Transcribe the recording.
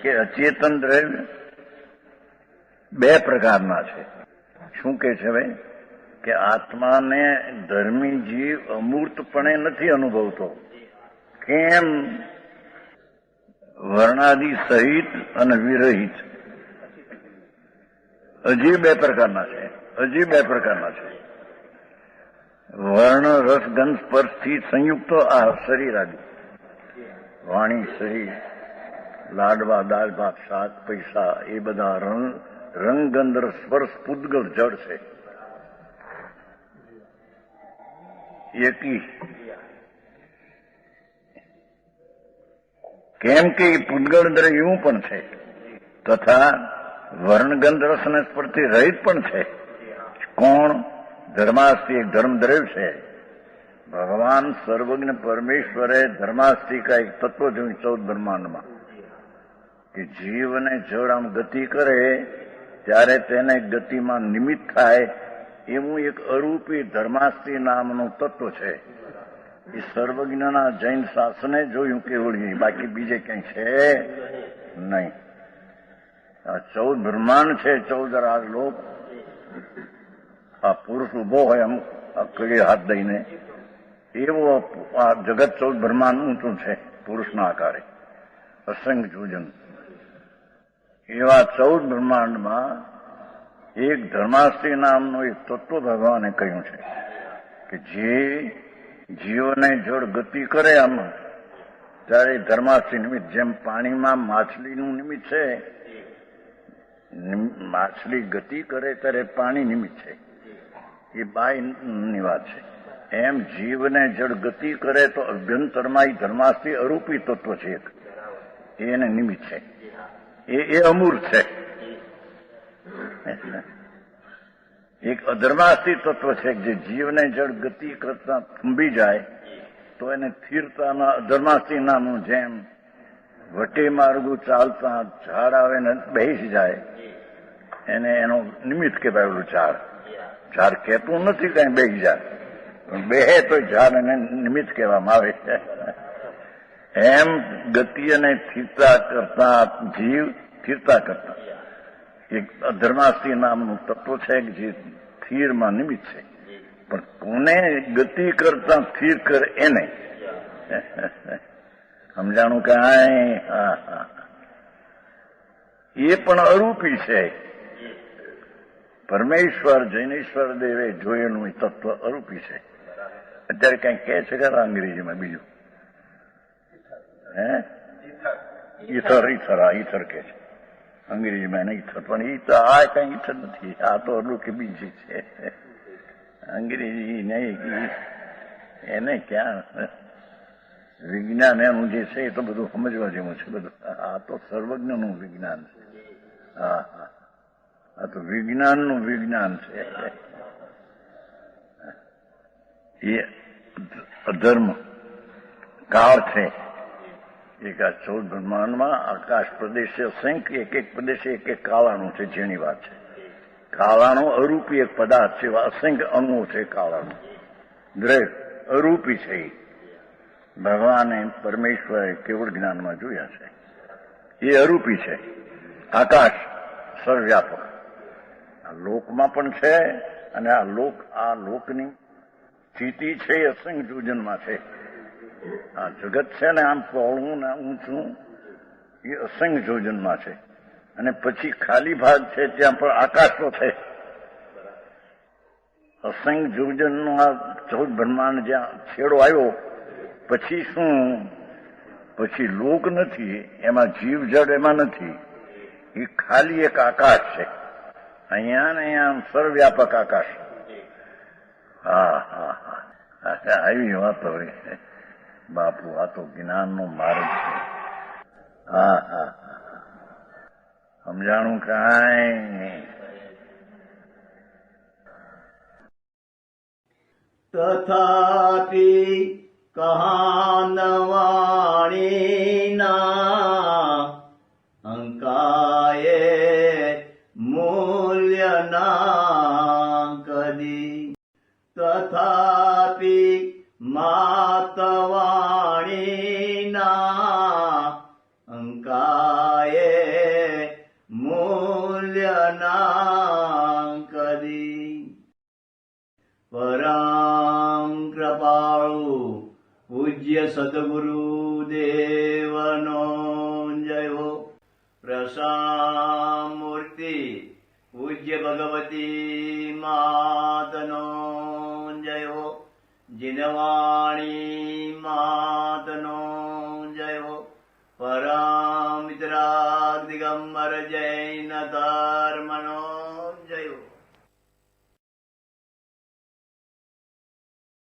કે અચેતન દ્રવ્ય બે પ્રકારના છે. શું કે છે ભાઈ? કે આત્માને ધર્મી જીવ અમૂર્તપણે નથી અનુભવતો. કેમ? વર્ણાદિ સહિત અને વિરહિત. હજી બે પ્રકારના છે. વર્ણ રસ ગંધ સ્પર્શથી સંયુક્ત આ શરીર આદિ વાણી શરીર લાડવા દાળ ભાત શાક પૈસા એ બધા રંગ ગંધ સ્પર્શ પૂતગળ જડ છે. એકી કેમ કે એ પૂતગળ દ્રવ્ય એવું પણ છે તથા વર્ણગંધ રસ અને સ્પર્શથી રહિત પણ છે. કોણ? ધર્માસ્તિ એક ધર્મ દ્રવ્ય છે. ભગવાન સર્વજ્ઞ પરમેશ્વરે ધર્માસ્તિ કા એક તત્વ જોયું 14 બ્રહ્માંડમાં કે જીવને જળ આમ ગતિ કરે ત્યારે તેને ગતિમાં નિમિત્ત થાય એવું એક અરૂપી ધર્માસ્તિ નામનું તત્વ છે. એ સર્વજ્ઞના જૈન શાસને જોયું કેવળ બાકી બીજે ક્યાંય છે નહીં. આ 14 બ્રહ્માંડ છે. 14 રાજલોક. આ પુરુષ ઉભો હોય આમ અકડી હાથ દઈને એવું આ જગત 14 બ્રહ્માંડ ઊંચું છે પુરુષના આકારે અસંખ્ય જોજન. એવા 14 બ્રહ્માંડમાં એક ધર્માસ્તિ નામનું એક તત્વ ભગવાને કહ્યું છે કે જે જીવને જળ ગતિ કરે આમાં ત્યારે ધર્માસ્તિ નિમિત્ત જેમ પાણીમાં માછલીનું નિમિત્ત છે. માછલી ગતિ કરે ત્યારે પાણી નિમિત્ત છે. એ બાયની વાત છે. એમ જીવને જળ ગતિ કરે તો અભ્યંતરમાં ધર્માસ્તિ અરૂપી તત્વ છે. એને નિમિત્ત છે. એ અમૂર્ત છે. એક અધર્માસ્તિ તત્વ છે જે જીવને જળ ગતિ કરતા થંભી જાય તો એને સ્થિરતાના અધર્માસ્તિ નામનું જેમ વટે માર્ગું ચાલતા ઝાડ આવે ને બેસી જાય એને એનો નિમિત્ત કહેવાય. ઓલું ઝાડ કહેતું નથી કઈ બેસી જાય પણ બેહે તો ઝાડ એને નિમિત્ત કહેવામાં આવે છે. એમ ગતિ અને સ્થિરતા કરતા જીવ સ્થિરતા કરતા એક અધર્માસ્તિ નામનું તત્વ છે જે સ્થિરમાં નિમિત્ત છે. પણ કોને ગતિ કરતા સ્થિર કરે એને સમજાણું કાંઈ? એ પણ અરૂપી છે. પરમેશ્વર જૈનેશ્વર દેવે જોયેલું તત્વ અરૂપી છે. અત્યારે કઈ કહે છે ખરા અંગ્રેજીમાં બીજું? ઈથર કે છે અંગ્રેજીમાં. ઈથર પણ ઈ તો આ કઈ ઈથર નથી. આ તો અલું કે બીજી છે અંગ્રેજી નહીં. એને ક્યાં વિજ્ઞાન એનું જે છે એ તો બધું સમજવા જેવું છે બધું. આ તો સર્વજ્ઞનું વિજ્ઞાન છે. હા આ તો વિજ્ઞાનનું વિજ્ઞાન છે. એ અધર્મ કાળ છે. એક આ 14 બ્રહ્માંડમાં આકાશ પ્રદેશે અસંખ્ય એક પ્રદેશે એક કાળાનું છે. જેની વાત છે કાળાનું અરૂપી એક પદાર્થ છે. અસંખ્ય અંગો છે. કાળાનું દ્રવ્ય અરૂપી છે. ભગવાને પરમેશ્વરે કેવળ જ્ઞાનમાં જોયા છે. એ અરૂપી છે. આકાશ સર્વવ્યાપક આ લોકમાં પણ છે અને આ લોકની સ્થિતિ છે એ અસંખ્ય જોજનમાં છે. આ જગત છે ને આમ પહોળું ને ઊંચું એ અસંખ્ય જોજનમાં છે. અને પછી ખાલી ભાગ છે ત્યાં પણ આકાશનો છે. અસંખ્ય જોજનનો આ 14 બ્રહ્માંડ જ્યાં છેડો આવ્યો પછી શું? પછી લોક નથી એમાં જીવ જડ એમાં નથી. એ ખાલી એક આકાશ છે. અહીંયા ને અહીંયા સર્વવ્યાપક આકાશ. આવી વાતો બાપુ. આ તો જ્ઞાનનો માર્ગ છે. સમજાણું કાંઈ? તથાપિ કહાનવાણીના અંકાયે મૂલ્યના કદી તથાપિ માતવાણીના અંકાયે કૃપાળુ પૂજ્ય સદગુરુ દેવનો જય હો. પ્રસામૂર્તિ પૂજ્ય ભગવતી માતનો જય હો. જીનવાણી માતનો જય હો. પરમિત્રા દિગંબર જૈન ધર્મનો